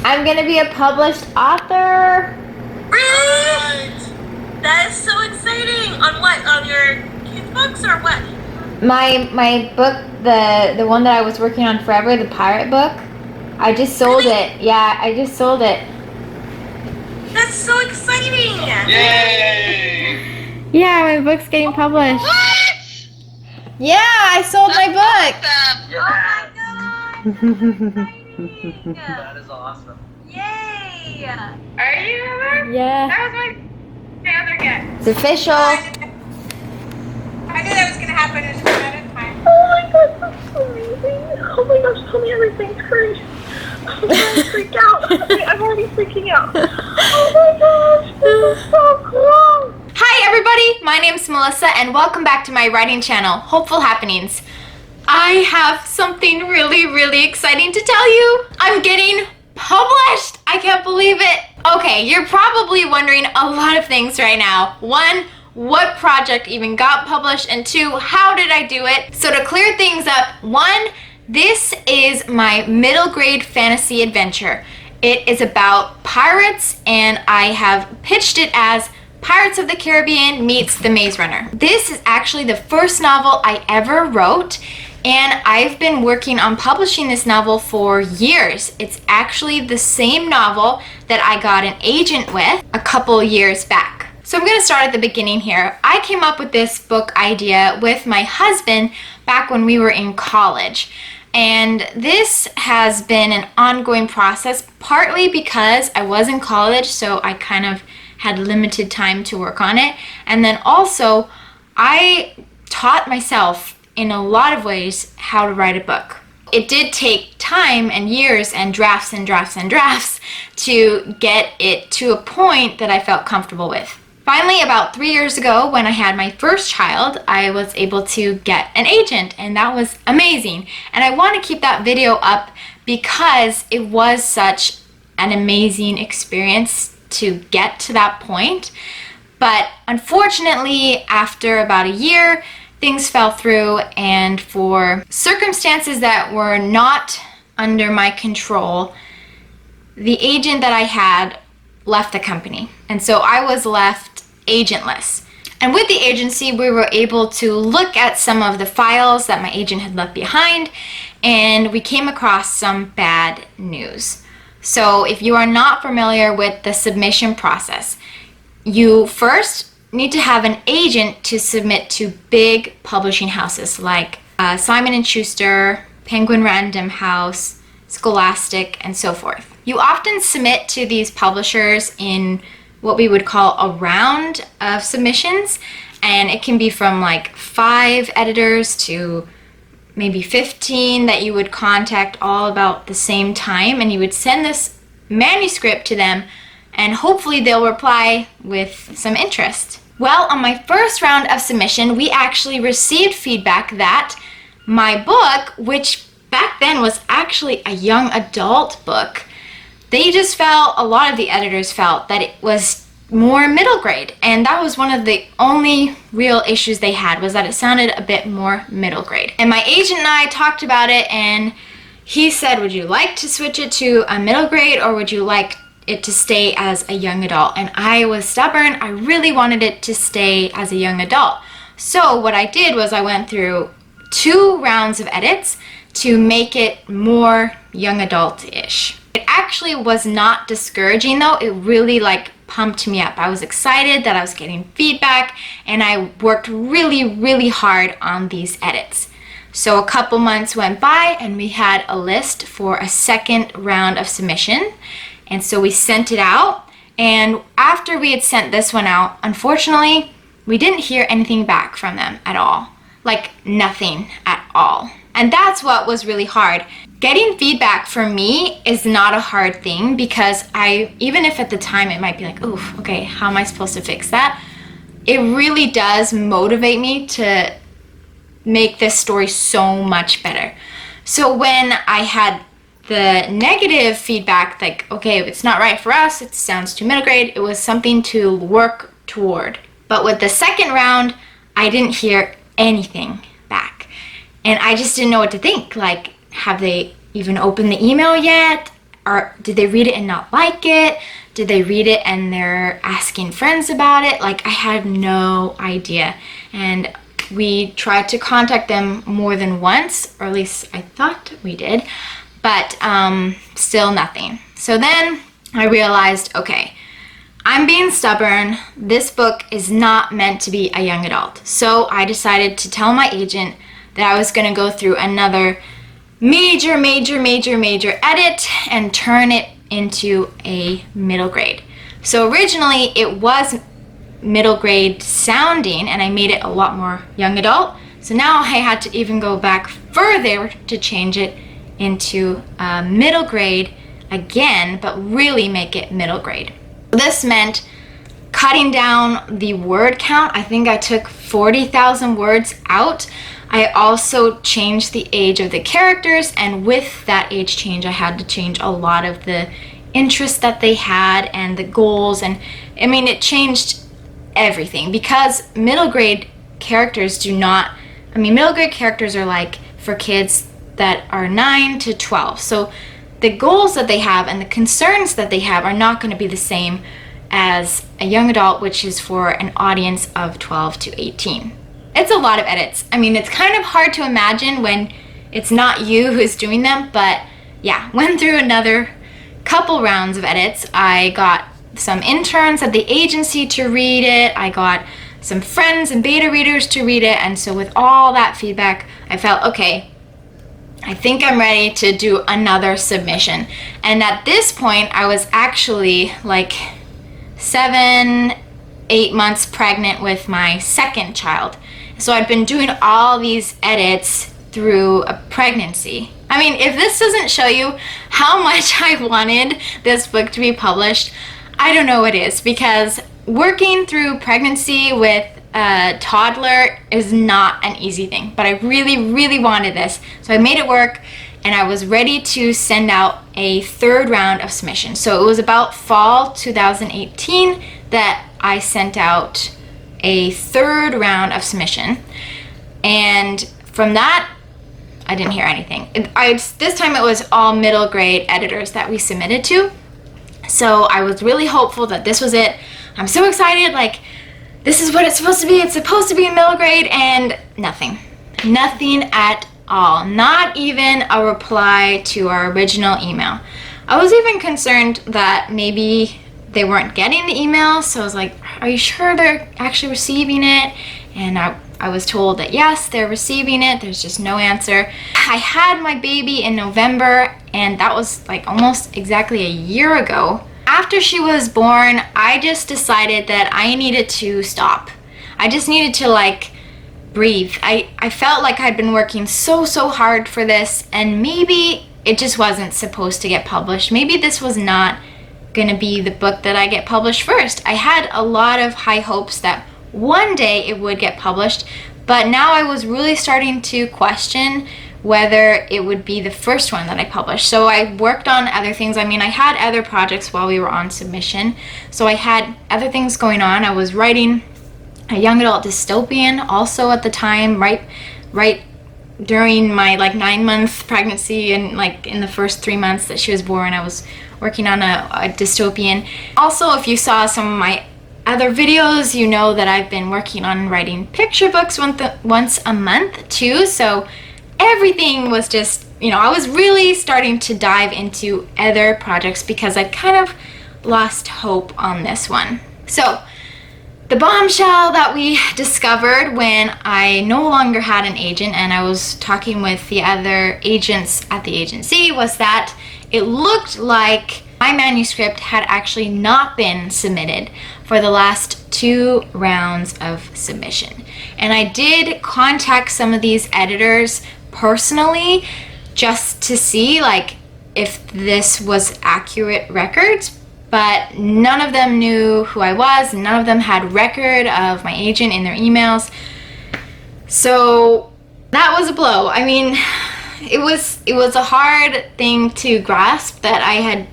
I'm gonna be a published author. Really? That is so exciting. On what? On your kids' books or what? My book, the one that I was working on forever, the pirate book. I just sold it. Yeah, I just sold it. That's so exciting. Yay! Yeah, my book's getting published. What? Yeah, I sold my book. Oh my god. Exciting. That is awesome. Yay. Are you ever? Yeah. That was my other guess. It's official. I knew that was gonna happen in a matter of time. Oh my god, that's so amazing. Oh my gosh, tell me everything's great. I'm gonna freak out. I'm already freaking out. Oh my gosh, this is so cool. Hi everybody, my name's Melissa and welcome back to my writing channel, Hopeful Happenings. I have something really exciting to tell you. I'm getting published. I can't believe it. Okay, you're probably wondering a lot of things right now. One, what project even got published? And two, how did I do it? So to clear things up, one, this is my middle grade fantasy adventure. It is about pirates and I have pitched it as Pirates of the Caribbean meets The Maze Runner. This is actually the first novel I ever wrote and I've been working on publishing this novel for years. It's actually the same novel that I got an agent with a couple years back. So I'm gonna start at the beginning here. I came up with this book idea with my husband back when we were in college. And this has been an ongoing process, partly because I was in college, so I kind of had limited time to work on it. And then also, I taught myself in a lot of ways how to write a book. It did take time and years and drafts to get it to a point that I felt comfortable with. Finally, about 3 years ago, when I had my first child, I was able to get an agent, and that was amazing. And I want to keep that video up because it was such an amazing experience to get to that point. But unfortunately, after about a year, things fell through, and for circumstances that were not under my control, the agent that I had left the company. And so I was left agentless. And with the agency, we were able to look at some of the files that my agent had left behind, and we came across some bad news. So if you are not familiar with the submission process, you first need to have an agent to submit to big publishing houses like Simon & Schuster, Penguin Random House, Scholastic, and so forth. You often submit to these publishers in what we would call a round of submissions, and it can be from like 5 editors to maybe 15 that you would contact all about the same time, and you would send this manuscript to them and hopefully they'll reply with some interest. Well, on my first round of submission, we actually received feedback that my book, which back then was actually a young adult book, a lot of the editors felt that it was more middle grade, and that was one of the only real issues they had, was that it sounded a bit more middle grade. And my agent and I talked about it, and he said, would you like to switch it to a middle grade, or would you like it to stay as a young adult? And I was stubborn. I really wanted it to stay as a young adult. So what I did was I went through 2 rounds of edits to make it more young adult-ish. It actually was not discouraging though. It really pumped me up. I was excited that I was getting feedback, and I worked really hard on these edits. So a couple months went by and we had a list for a second round of submission. And so we sent it out, and after we had sent this one out, unfortunately, we didn't hear anything back from them at all. Like nothing at all. And that's what was really hard. Getting feedback for me is not a hard thing, because even if at the time it might be like, oof, okay, how am I supposed to fix that? It really does motivate me to make this story so much better. So when I had the negative feedback, like, okay, it's not right for us, it sounds too middle grade, it was something to work toward. But with the second round, I didn't hear anything back. And I just didn't know what to think. Like, have they even opened the email yet? did they read it and not like it? Did they read it and they're asking friends about it? Like, I had no idea. And we tried to contact them more than once, or at least I thought we did, but still nothing. So then I realized, okay, I'm being stubborn. This book is not meant to be a young adult. So I decided to tell my agent that I was going to go through another major edit and turn it into a middle grade. So originally it was middle grade sounding, and I made it a lot more young adult. So now I had to even go back further to change it into middle grade again, but really make it middle grade. This meant cutting down the word count. I think I took 40,000 words out. I also changed the age of the characters, and with that age change I had to change a lot of the interests that they had and the goals, and I mean, it changed everything because middle grade characters middle grade characters are like for kids that are 9 to 12. So the goals that they have and the concerns that they have are not going to be the same as a young adult, which is for an audience of 12 to 18. It's a lot of edits. I mean, it's kind of hard to imagine when it's not you who's doing them, but yeah, went through another couple rounds of edits. I got some interns at the agency to read it. I got some friends and beta readers to read it. And so with all that feedback, I felt, okay, I think I'm ready to do another submission. And at this point, I was actually like 7-8 months pregnant with my second child. So I'd been doing all these edits through a pregnancy. I mean, if this doesn't show you how much I wanted this book to be published, I don't know what is, because working through pregnancy with a toddler is not an easy thing, but I really wanted this. So I made it work, and I was ready to send out a third round of submissions. So it was about fall 2018 that I sent out a third round of submission, and from that I didn't hear anything. This time it was all middle grade editors that we submitted to, so I was really hopeful that this was it. I'm so excited, like, this is what it's supposed to be. It's supposed to be in middle grade, and nothing at all. Not even a reply to our original email. I was even concerned that maybe they weren't getting the email, so I was like, are you sure they're actually receiving it? And I was told that yes, they're receiving it. There's just no answer. I had my baby in November, and that was like almost exactly a year ago. After she was born, I just decided that I needed to stop. I just needed to like breathe. I felt like I'd been working so hard for this, and maybe it just wasn't supposed to get published. Maybe this was not gonna be the book that I get published first. I had a lot of high hopes that one day it would get published, but now I was really starting to question whether it would be the first one that I published. So I worked on other things. I mean, I had other projects while we were on submission, so I had other things going on. I was writing a young adult dystopian also at the time, right during my like 9-month pregnancy, and like in the first 3 months that she was born, I was working on a dystopian. Also, if you saw some of my other videos, you know that I've been working on writing picture books once a month too. So everything was just, I was really starting to dive into other projects because I kind of lost hope on this one. So the bombshell that we discovered when I no longer had an agent and I was talking with the other agents at the agency was that it looked like my manuscript had actually not been submitted for the last 2 rounds of submission. And I did contact some of these editors personally just to see like if this was accurate records, but none of them knew who I was. None of them had record of my agent in their emails. So that was a blow. I mean, it was a hard thing to grasp that I had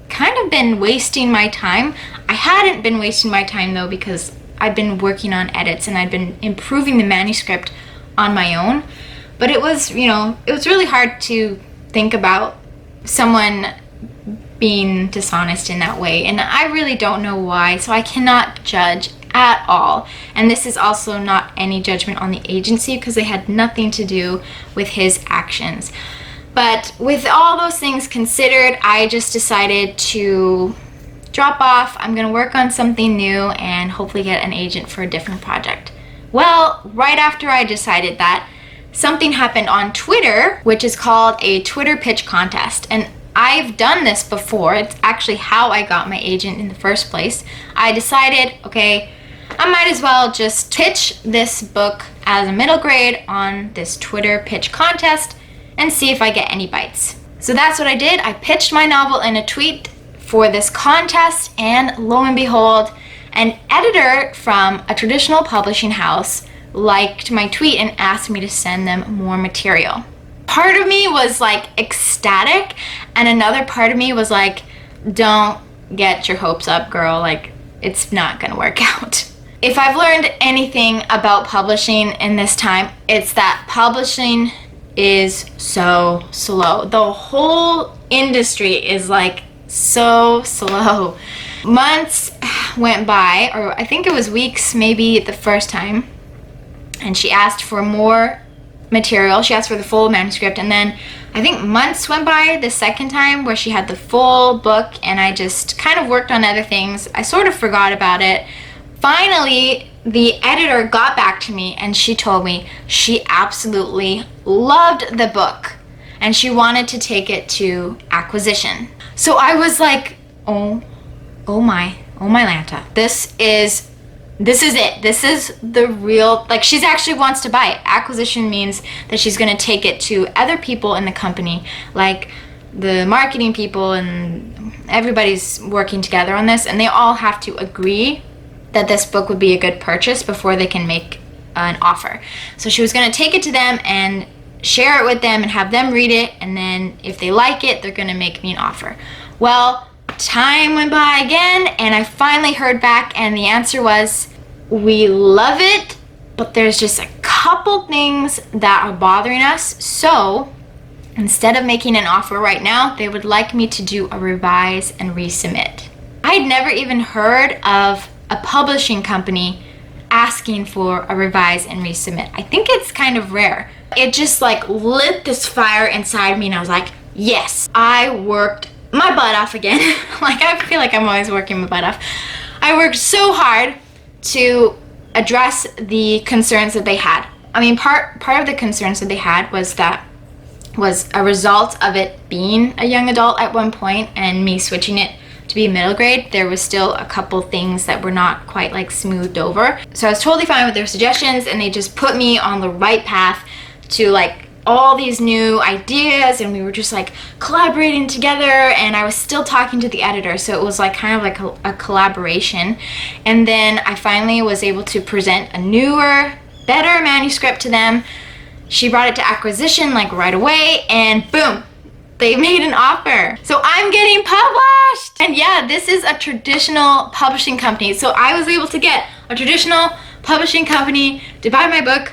kind of been wasting my time. I hadn't been wasting my time though, because I'd been working on edits and I'd been improving the manuscript on my own. But it was, it was really hard to think about someone being dishonest in that way, and I really don't know why, so I cannot judge at all. And this is also not any judgment on the agency because they had nothing to do with his actions. But with all those things considered, I just decided to drop off. I'm gonna work on something new and hopefully get an agent for a different project. Well, right after I decided that, something happened on Twitter, which is called a Twitter pitch contest. And I've done this before. It's actually how I got my agent in the first place. I decided, okay, I might as well just pitch this book as a middle grade on this Twitter pitch contest and see if I get any bites. So that's what I did. I pitched my novel in a tweet for this contest, and lo and behold, an editor from a traditional publishing house liked my tweet and asked me to send them more material. Part of me was like ecstatic, and another part of me was like, don't get your hopes up, girl, like it's not gonna work out. If I've learned anything about publishing in this time, it's that publishing is so slow. The whole industry is like so slow. Months went by, or I think it was weeks maybe the first time, and she asked for more material. She asked for the full manuscript, and then I think months went by the second time where she had the full book, and I just kind of worked on other things. I sort of forgot about it. Finally, the editor got back to me and she told me she absolutely loved the book and she wanted to take it to acquisition. So I was like, oh my Lanta. This is it. This is the real, like, she's actually wants to buy it. Acquisition means that she's going to take it to other people in the company, like the marketing people, and everybody's working together on this, and they all have to agree that this book would be a good purchase before they can make an offer. So she was going to take it to them and share it with them and have them read it, and then if they like it, they're going to make me an offer. Well, time went by again, and I finally heard back, and the answer was, we love it, but there's just a couple things that are bothering us, so instead of making an offer right now, they would like me to do a revise and resubmit. I'd never even heard of a publishing company asking for a revise and resubmit. I think it's kind of rare. It just like lit this fire inside me, and I was like, yes, I worked my butt off again. Like, I feel like I'm always working my butt off. I worked so hard to address the concerns that they had. I mean, part of the concerns that they had was a result of it being a young adult at one point and me switching it to be middle grade. There was still a couple things that were not quite like smoothed over. So I was totally fine with their suggestions, and they just put me on the right path to like all these new ideas, and we were just like collaborating together, and I was still talking to the editor, so it was like kind of like a collaboration. And then I finally was able to present a newer, better manuscript to them. She brought it to acquisition like right away, and boom, they made an offer. So I'm getting published! And yeah, this is a traditional publishing company. So I was able to get a traditional publishing company to buy my book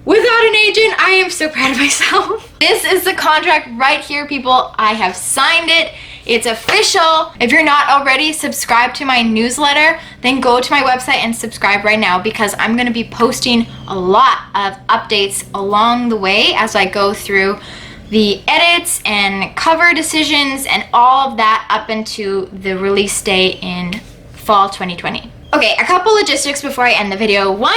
without an agent. I am so proud of myself. This is the contract right here, people. I have signed it. It's official. If you're not already subscribed to my newsletter, then go to my website and subscribe right now, because I'm gonna be posting a lot of updates along the way as I go through the edits and cover decisions and all of that up into the release date in fall 2020. Okay, a couple logistics before I end the video. One,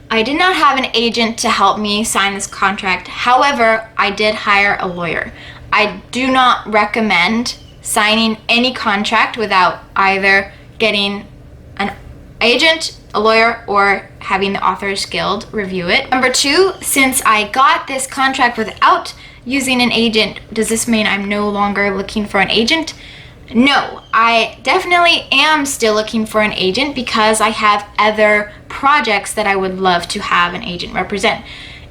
I did not have an agent to help me sign this contract. However, I did hire a lawyer. I do not recommend signing any contract without either getting an agent, a lawyer, or having the Authors Guild review it. Number two, since I got this contract without using an agent, does this mean I'm no longer looking for an agent? No, I definitely am still looking for an agent because I have other projects that I would love to have an agent represent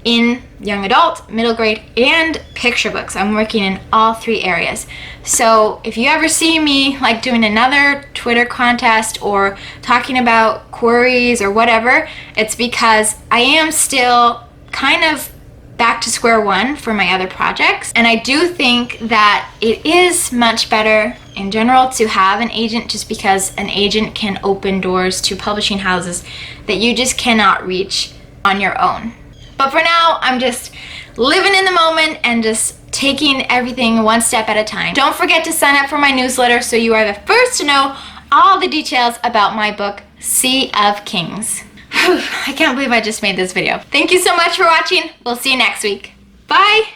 in young adult, middle grade, and picture books. I'm working in all three areas. So if you ever see me like doing another Twitter contest or talking about queries or whatever, it's because I am still kind of back to square one for my other projects. And I do think that it is much better in general to have an agent, just because an agent can open doors to publishing houses that you just cannot reach on your own. But for now, I'm just living in the moment and just taking everything one step at a time. Don't forget to sign up for my newsletter so you are the first to know all the details about my book, Sea of Kings. I can't believe I just made this video. Thank you so much for watching. We'll see you next week. Bye!